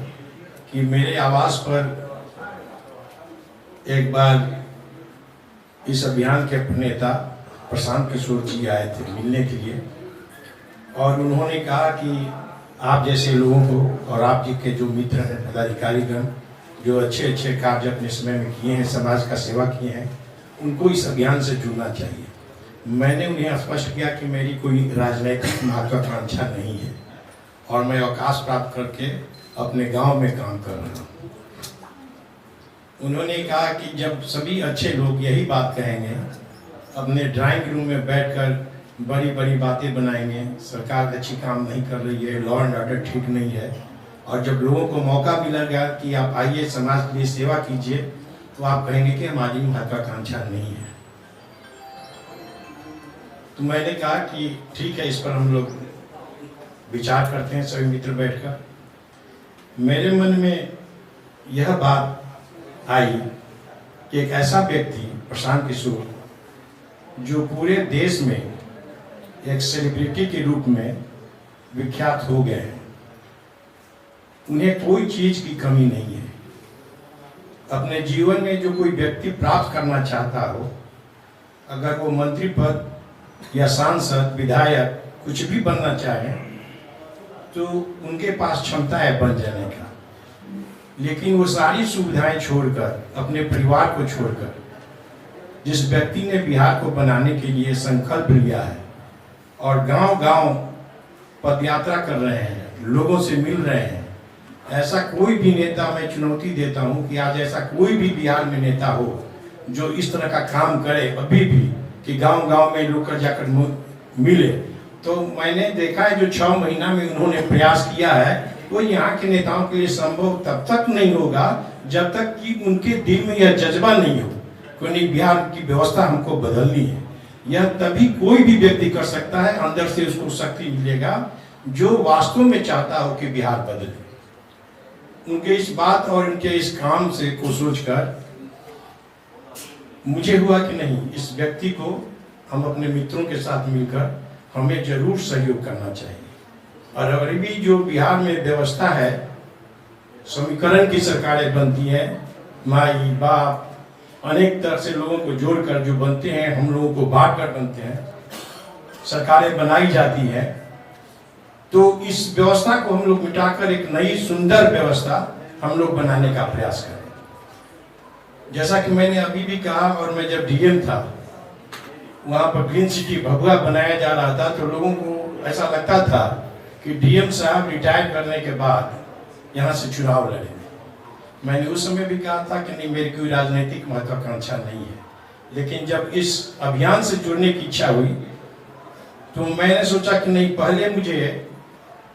कि मेरे आवास पर एक बार इस अभियान के नेता प्रशांत किशोर जी आए थे मिलने के लिए और उन्होंने कहा कि आप जैसे लोगों को और आप जी के जो मित्र हैं पदाधिकारीगण जो अच्छे अच्छे कार्य अपने समय में किए हैं, समाज का सेवा किए हैं, उनको इस अभियान से जुड़ना चाहिए। मैंने उन्हें स्पष्ट किया कि मेरी कोई राजनैतिक महत्वाकांक्षा नहीं है और मैं अवकाश प्राप्त करके अपने गांव में काम कर रहा हूँ। उन्होंने कहा कि जब सभी अच्छे लोग यही बात कहेंगे, अपने ड्राइंग रूम में बैठकर बड़ी बड़ी बातें बनाएंगे, सरकार अच्छी काम नहीं कर रही है, लॉ एंड ऑर्डर ठीक नहीं है, और जब लोगों को मौका मिलेगा कि आप आइए समाज के लिए सेवा कीजिए, तो आप कहेंगे कि हमारी महत्वाकांक्षा नहीं है। तो मैंने कहा कि ठीक है, इस पर हम लोग विचार करते हैं सभी मित्र बैठकर। मेरे मन में यह बात आई कि एक ऐसा व्यक्ति प्रशांत किशोर जो पूरे देश में एक सेलिब्रिटी के रूप में विख्यात हो गए हैं, उन्हें कोई चीज की कमी नहीं है। अपने जीवन में जो कोई व्यक्ति प्राप्त करना चाहता हो, अगर वो मंत्री पद या सांसद, विधायक कुछ भी बनना चाहे, तो उनके पास क्षमता है बन जाने का। लेकिन वो सारी सुविधाएं छोड़कर, अपने परिवार को छोड़कर, जिस व्यक्ति ने बिहार को बनाने के लिए संकल्प लिया है और गांव-गांव पदयात्रा कर रहे हैं, लोगों से मिल रहे हैं, ऐसा कोई भी नेता, मैं चुनौती देता हूं कि आज ऐसा कोई भी बिहार में नेता हो जो इस तरह का काम करे अभी भी, कि गांव-गांव में लोग जाकर मिले। तो मैंने देखा है जो 6 महीना में उन्होंने प्रयास किया है, वो यहाँ के नेताओं के लिए संभव तब तक नहीं होगा जब तक कि उनके दिल में यह जज्बा नहीं हो कि नहीं, बिहार की व्यवस्था हमको बदलनी है। यह तभी कोई भी व्यक्ति कर सकता है, अंदर से उसको शक्ति मिलेगा जो वास्तव में चाहता हो कि बिहार बदले। उनके इस बात और उनके इस काम से को सोचकर मुझे हुआ कि नहीं, इस व्यक्ति को हम अपने मित्रों के साथ मिलकर हमें जरूर सहयोग करना चाहिए। और अभी जो बिहार में व्यवस्था है, समीकरण की सरकारें बनती हैं, माई बाप अनेक तरह से लोगों को जोड़कर जो बनते हैं, हम लोगों को बांट कर बनते हैं, सरकारें बनाई जाती हैं। तो इस व्यवस्था को हम लोग मिटाकर एक नई सुंदर व्यवस्था हम लोग बनाने का प्रयास करें। जैसा कि मैंने अभी भी कहा, और मैं जब डीएम था वहाँ पर ग्रीन सिटी भभुआ बनाया जा रहा था, तो लोगों को ऐसा लगता था कि डीएम साहब रिटायर करने के बाद यहाँ से चुनाव लड़ेंगे। मैंने उस समय भी कहा था कि नहीं, मेरी कोई राजनीतिक महत्वाकांक्षा नहीं है। लेकिन जब इस अभियान से जुड़ने की इच्छा हुई तो मैंने सोचा कि नहीं, पहले मुझे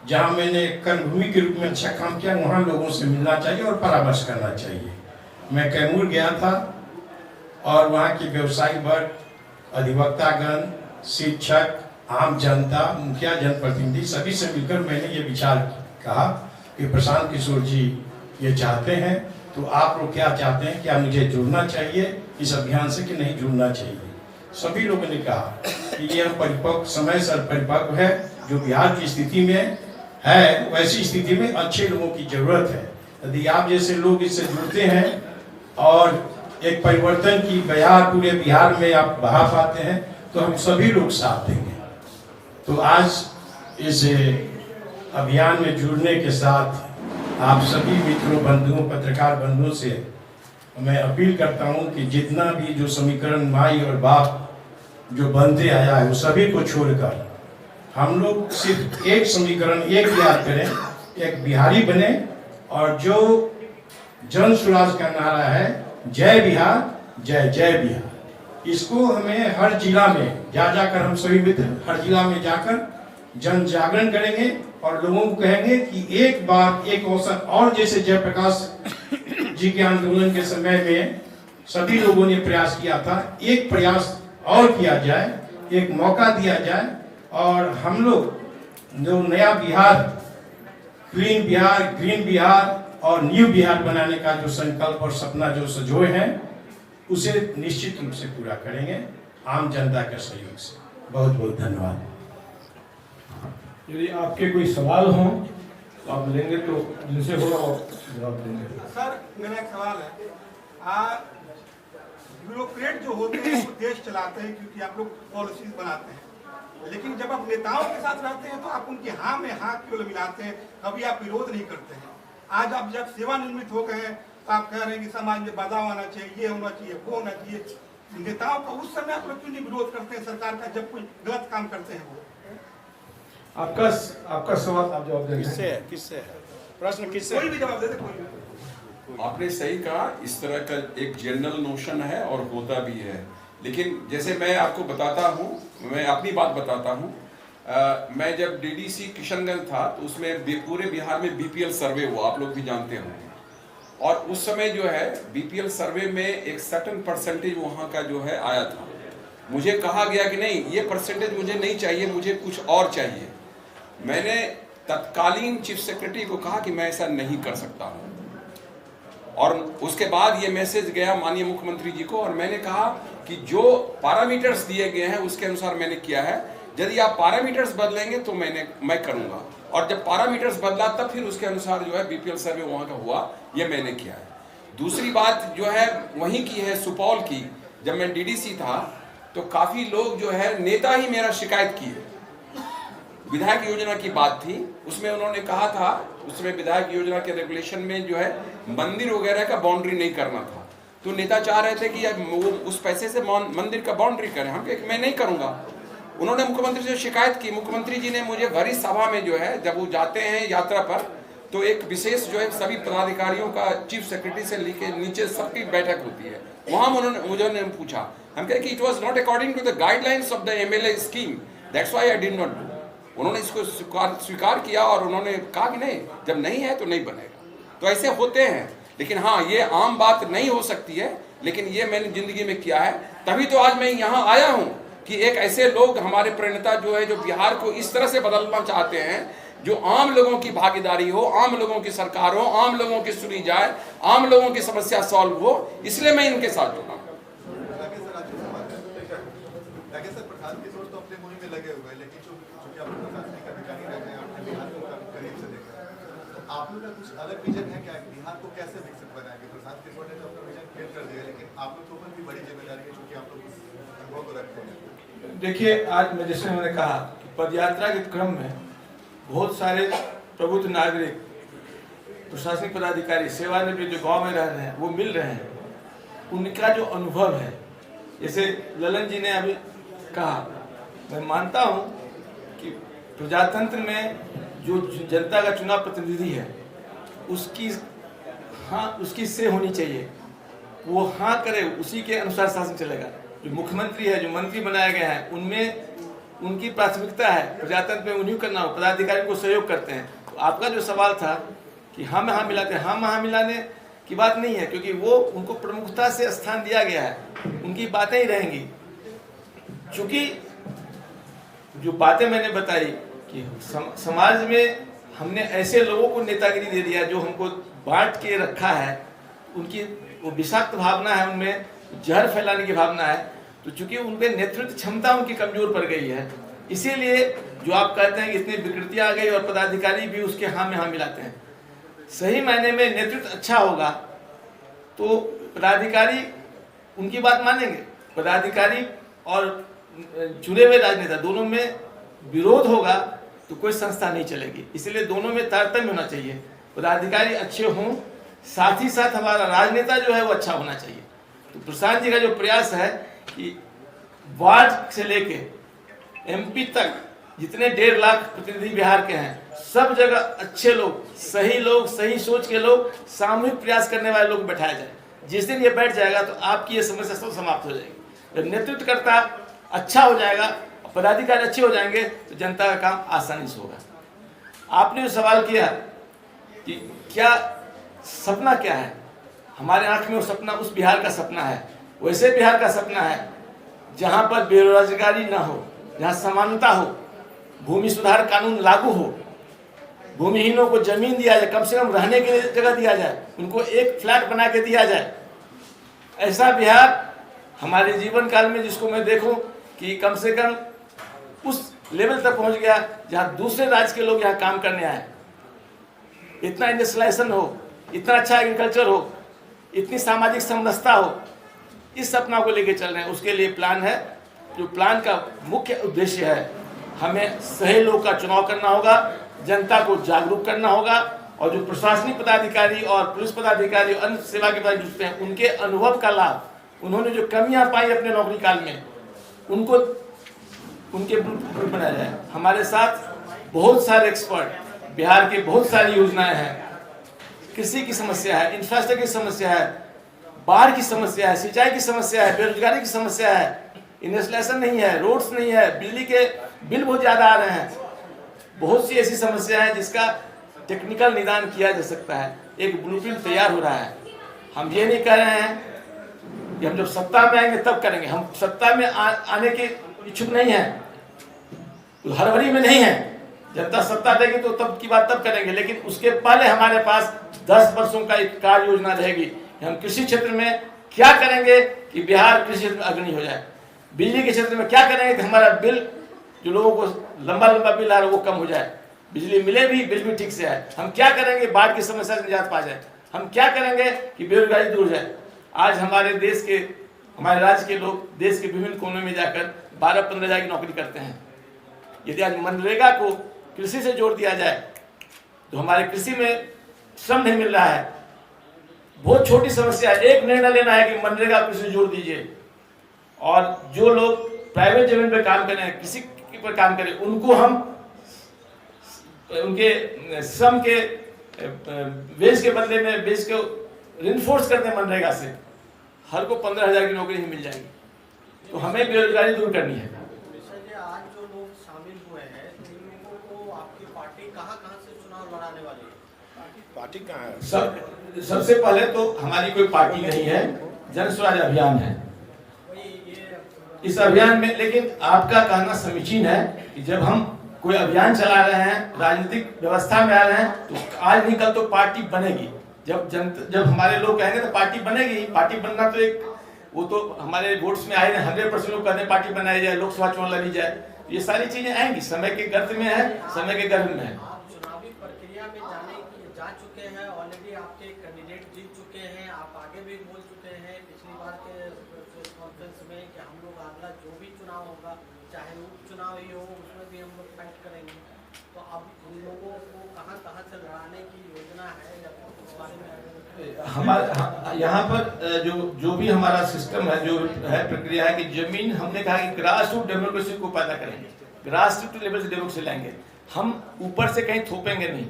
जहाँ मैंने कर्मभूमि के रूप में अच्छा काम किया वहाँ लोगों से मिलना चाहिए और परामर्श करना चाहिए। मैं कैमूर गया था और वहाँ के व्यवसायी वर्ग, अधिवक्तागण, शिक्षक, आम जनता, मुखिया, जनप्रतिनिधि सभी से मिलकर मैंने ये विचार कहा कि प्रशांत किशोर जी ये चाहते हैं, तो आप लोग क्या चाहते हैं, क्या मुझे जुड़ना चाहिए इस अभियान से कि नहीं जुड़ना चाहिए। सभी लोगों ने कहा कि यह परिपक्व समय सर परिपक्व है, जो बिहार की स्थिति में है वैसी स्थिति में अच्छे लोगों की जरूरत है। यदि आप जैसे लोग इससे जुड़ते हैं और एक परिवर्तन की बयार पूरे बिहार में आप बहा पाते हैं तो हम सभी लोग साथ देंगे। तो आज इस अभियान में जुड़ने के साथ आप सभी मित्रों, बंधुओं, पत्रकार बंधुओं से मैं अपील करता हूं कि जितना भी जो समीकरण माई और बाप जो बनते आया है वो सभी को छोड़कर हम लोग सिर्फ एक समीकरण एक याद करें, एक बिहारी बने, और जो जन स्वराज का नारा है जय बिहार, जय जय बिहार, इसको हमें हर जिला में जाकर हम सभी मित्र हर जिला में जाकर जन जागरण करेंगे और लोगों को कहेंगे कि एक बार एक अवसर और, जैसे जयप्रकाश जी के आंदोलन के समय में सभी लोगों ने प्रयास किया था, एक प्रयास और किया जाए, एक मौका दिया जाए और हम लोग जो नया बिहार, क्लीन बिहार, ग्रीन बिहार और न्यू बिहार बनाने का जो संकल्प और सपना जो सजोए हैं उसे निश्चित रूप से पूरा करेंगे आम जनता के सहयोग से। बहुत बहुत धन्यवाद। यदि आपके कोई सवाल हो तो आप लेंगे, तो जिनसे होगा वो जवाब देंगे। सर, मेरा एक सवाल है, ब्यूरोक्रेट जो होते हैं वो देश चलाते हैं क्योंकि आप लोग पॉलिसीज बनाते हैं, लेकिन जब आप नेताओं के साथ रहते हैं तो आप उनके हाँ में हाँ क्यों मिलाते हैं, कभी आप विरोध नहीं करते हैं। आज आप जब सेवानिवृत्त हो गए हैं तो आप कह रहे हैं कि समाज में बदलाव आना चाहिए, ये होना चाहिए, वो होना चाहिए। नेताओं का उस समय आप लोग क्यों नहीं विरोध करते हैं सरकार का, जब कोई गलत काम करते हैं वो? आपका सवाल आप जवाब देंगे। किससे है प्रश्न, किससे? कोई भी जवाब दे दे, कोई। आपने सही कहा, इस तरह का एक जनरल नोशन है और होता भी है। लेकिन जैसे मैं आपको बताता हूँ, मैं अपनी बात बताता हूँ, मैं जब डीडीसी किशनगंज था तो उसमें पूरे बिहार में बीपीएल सर्वे हुआ, आप लोग भी जानते होंगे। और उस समय जो है बीपीएल सर्वे में एक सर्टेन परसेंटेज वहाँ का जो है आया था। मुझे कहा गया कि नहीं, ये परसेंटेज मुझे नहीं चाहिए, मुझे कुछ और चाहिए। मैंने तत्कालीन चीफ सेक्रेटरी को कहा कि मैं ऐसा नहीं कर सकता हूँ, और उसके बाद ये मैसेज गया माननीय मुख्यमंत्री जी को, और मैंने कहा कि जो पैरामीटर्स दिए गए हैं उसके अनुसार मैंने किया है। यदि आप पैरामीटर्स बदलेंगे तो मैं करूँगा, और जब पैरामीटर्स बदला तब फिर उसके अनुसार जो है बीपीएल सर्वे वहाँ का हुआ, ये मैंने किया है। दूसरी बात जो है वहीं की है, सुपौल की। जब मैं डीडीसी था तो काफ़ी लोग जो है नेता ही मेरा शिकायत किए। विधायक योजना की बात थी, उसमें उन्होंने कहा था, उसमें विधायक योजना के रेगुलेशन में जो है मंदिर वगैरह का बाउंड्री नहीं करना था, तो नेता चाह रहे थे कि वो उस पैसे से मंदिर का बाउंड्री करें। हम कहे मैं नहीं करूंगा। उन्होंने मुख्यमंत्री से शिकायत की, मुख्यमंत्री जी ने मुझे भरी सभा में जो है, जब वो जाते हैं यात्रा पर तो एक विशेष जो है सभी पदाधिकारियों का चीफ सेक्रेटरी से लेके नीचे सबकी बैठक होती है, वहां उन्होंने पूछा, हम कहे कि it was not according to the guidelines of the MLA scheme, that's why I did not do. उन्होंने इसको स्वीकार किया और उन्होंने कहा कि नहीं, जब नहीं है तो नहीं बनेगा। तो ऐसे होते हैं, लेकिन हाँ, ये आम बात नहीं हो सकती है, लेकिन ये मैंने जिंदगी में किया है। तभी तो आज मैं यहाँ आया हूँ कि एक ऐसे लोग हमारे प्रणेता जो है, जो बिहार को इस तरह से बदलना चाहते हैं, जो आम लोगों की भागीदारी हो, आम लोगों की सरकार हो, आम लोगों की सुनी जाए, आम लोगों की समस्या सॉल्व हो, इसलिए मैं इनके साथ जुड़ा। प्रशांत किशोर तो अपने मुहिम में लगे हुए हैं, लेकिन चूंकि आप प्रशासनिक अधिकारी रह गए हैं, आपने बिहार को करीब से देखा है, तो आप लोग का कुछ अलग विजन है क्या, बिहार को कैसे विकसित बनाएंगे? प्रशांत किशोर ने तो अपना विजन क्लियर कर दिया, लेकिन आप लोग के ऊपर भी बड़ी जिम्मेदारी है, क्योंकि आप लोग इस अनुभव को रखते हैं। देखिए, आज मैं जैसे मैंने कहा, पदयात्रा के क्रम में बहुत सारे प्रबुद्ध नागरिक, प्रशासनिक पदाधिकारी, सेवानिवृत्त जो गांव में रह रहे हैं, वो मिल रहे हैं उनका जो अनुभव है, जैसे ललन जी ने अभी कहा, मैं मानता हूं कि प्रजातंत्र में जो जनता का चुनाव प्रतिनिधि है उसकी से होनी चाहिए, वो हाँ करे, उसी के अनुसार शासन चलेगा। जो मुख्यमंत्री है, जो मंत्री बनाए गए हैं, उनमें उनकी प्राथमिकता है प्रजातंत्र में उन्हीं करना हो, पदाधिकारी को सहयोग करते हैं। तो आपका जो सवाल था कि हम यहाँ मिलाते हैं, हम यहाँ मिलाने की बात नहीं है, क्योंकि वो उनको प्रमुखता से स्थान दिया गया है, उनकी बातें ही रहेंगी। चूंकि जो बातें मैंने बताई कि समाज में हमने ऐसे लोगों को नेतागिरी दे दिया जो हमको बांट के रखा है, उनकी वो विषाक्त भावना है, उनमें जहर फैलाने की भावना है। तो चूंकि उनके नेतृत्व क्षमता उनकी कमजोर पड़ गई है, इसीलिए जो आप कहते हैं कि इतनी विकृतियां आ गई और पदाधिकारी भी उसके हाँ में हाँ मिलाते हैं। सही मायने में नेतृत्व अच्छा होगा तो पदाधिकारी उनकी बात मानेंगे। पदाधिकारी और चुने हुए राजनेता दोनों में विरोध होगा तो कोई संस्था नहीं चलेगी, इसलिए दोनों में तारतम्य होना चाहिए। पदाधिकारी अच्छे हों, साथ ही साथ हमारा राजनेता जो है वो अच्छा होना चाहिए। तो प्रशांत जी का जो प्रयास है कि वार्ड से लेके एमपी तक जितने 1.5 लाख प्रतिनिधि बिहार के हैं, सब जगह अच्छे लोग, सही सोच के लोग, सामूहिक प्रयास करने वाले लोग बैठाया जाए। जिस दिन ये बैठ जाएगा तो आपकी ये समस्या सब समाप्त हो जाएगी। जब नेतृत्व करता अच्छा हो जाएगा, पदाधिकारी अच्छे हो जाएंगे तो जनता का काम आसानी से होगा। आपने जो सवाल किया कि क्या सपना क्या है, हमारे आंख में वो सपना उस बिहार का सपना है, वैसे बिहार का सपना है जहां पर बेरोजगारी ना हो, जहां समानता हो, भूमि सुधार कानून लागू हो, भूमिहीनों को जमीन दिया जाए, कम से कम रहने के लिए जगह दिया जाए, उनको एक फ्लैट बना के दिया जाए। ऐसा बिहार हमारे जीवन काल में जिसको मैं देखूं कि कम से कम उस लेवल तक पहुंच गया जहां दूसरे राज्य के लोग यहां काम करने आए, इतना इंडस्ट्रियलाइजेशन हो, इतना अच्छा एग्रीकल्चर हो, इतनी सामाजिक समरसता हो, इस सपना को लेके चल रहे हैं। उसके लिए प्लान है। जो प्लान का मुख्य उद्देश्य है, हमें सही लोग का चुनाव करना होगा, जनता को जागरूक करना होगा, और जो प्रशासनिक पदाधिकारी और पुलिस पदाधिकारी और अन्य सेवा के पदाधिकारी जुटते हैं, उनके अनुभव का लाभ, उन्होंने जो कमियां पाई अपने नौकरी काल में, उनको उनके ब्लूप्रिंट बनाया जाए। हमारे साथ बहुत सारे एक्सपर्ट, बिहार की बहुत सारी योजनाएं हैं, कृषि की समस्या है, इंफ्रास्ट्रक्चर की समस्या है, बाढ़ की समस्या है, सिंचाई की समस्या है, बेरोजगारी की समस्या है, इंडस्ट्रियलाइजेशन नहीं है, रोड्स नहीं है, बिजली के बिल बहुत ज्यादा आ रहे हैं। बहुत सी ऐसी समस्या है जिसका टेक्निकल निदान किया जा सकता है। एक ब्लूप्रिंट तैयार हो रहा है। हम ये नहीं कह रहे हैं कि हम जब सत्ता में आएंगे तब करेंगे। हम सत्ता में आने के इच्छुक नहीं है, तो हड़बड़ी में नहीं है। जनता सत्ता देगी तो तब की बात तब करेंगे, लेकिन उसके पहले हमारे पास 10 वर्षों का एक कार्य योजना रहेगी। हम कृषि क्षेत्र में क्या करेंगे कि बिहार कृषि क्षेत्र में अग्रणी हो जाए, बिजली के क्षेत्र में क्या करेंगे कि हमारा बिल, जो लोगों को लंबा बिल आ रहा है वो कम हो जाए, बिजली मिले भी, बिल भी ठीक से आए। हम क्या करेंगे बाढ़ की समस्या से निजात पा जाए। हम क्या करेंगे कि बेरोजगारी दूर जाए। आज हमारे देश के, हमारे राज्य के लोग देश के विभिन्न कोनों में जाकर 12-15 हज़ार की नौकरी करते हैं। यदि आज मनरेगा को कृषि से जोड़ दिया जाए तो हमारे कृषि में श्रम नहीं मिल रहा है। बहुत छोटी समस्या है, एक निर्णय लेना है कि मनरेगा कृषि से जोड़ दीजिए, और जो लोग प्राइवेट जमीन पर काम कर रहे हैं, कृषि पर काम करें, उनको हम उनके श्रम के वेज के बदले में वेज को रिनफोर्स करते हैं मनरेगा से। हर को 15,000 की नौकरी ही मिल जाएगी। तो हमें बेरोजगारी दूर करनी है। आज जो लोग शामिल हुए हैं, इन लोगों को आपकी पार्टी कहाँ से चुनाव लड़ाने वाली है? पार्टी कहाँ है? सबसे पहले तो हमारी कोई पार्टी नहीं है, जन स्वराज अभियान है। इस अभियान में, लेकिन आपका कहना समीचीन है कि जब हम कोई अभियान चला रहे हैं, राजनीतिक व्यवस्था में आ रहे हैं, तो आज नहीं कल तो पार्टी बनेगी। जब हमारे लोग कहेंगे तो पार्टी बनेगी। पार्टी बनना तो एक, वो तो हमारे वोट्स में आए, 100% लोग कहते हैं पार्टी बनाई जाए, लोकसभा चुनाव लड़ी जाए, ये सारी चीजें आएंगी, समय के गर्भ में है, समय के गर्भ में है। आप चुनावी प्रक्रिया में जा चुके हैं, ऑलरेडी आपके कैंडिडेट जीत चुके हैं, आप आगे भी बोल चुके हैं पिछली बार के प्रेस कॉन्फ्रेंस में कि हम लोग अगला जो भी चुनाव होगा, चाहे उपचुनाव ही हो, उसमें भी हम लोग फाइट करेंगे। तो अब हम लोगों को कहाँ से लड़ाने की योजना है, या इस बारे में हमारा यहाँ पर जो भी हमारा सिस्टम है, जो है प्रक्रिया है कि जमीन, हमने कहा कि ग्रास रूट डेमोक्रेसी को पैदा करेंगे, ग्रास रूट लेवल से डेमोक्रेसी लाएंगे। हम ऊपर से कहीं थोपेंगे नहीं,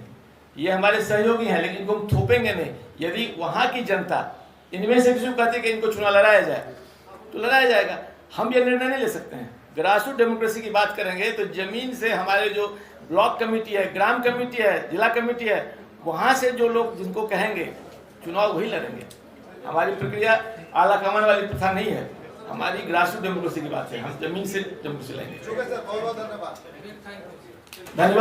ये हमारे सहयोगी हैं, लेकिन इनको हम थोपेंगे नहीं। यदि वहाँ की जनता इनमें से किसी को कहती है कि इनको चुनाव लड़ाया जाए तो लड़ाया जाएगा, हम ये निर्णय नहीं ले सकते हैं। ग्रास रूट डेमोक्रेसी की बात करेंगे तो जमीन से हमारे जो ब्लॉक कमेटी है, ग्राम कमेटी है, जिला कमेटी है, वहाँ से जो लोग जिनको कहेंगे चुनाव वही लड़ेंगे। हमारी प्रक्रिया आला कमान वाली प्रथा नहीं है, हमारी ग्रास रूट डेमोक्रेसी की बात है। हम जमीन से डेमोक्रेसी लाएंगे। बहुत बहुत धन्यवाद। धन्यवाद।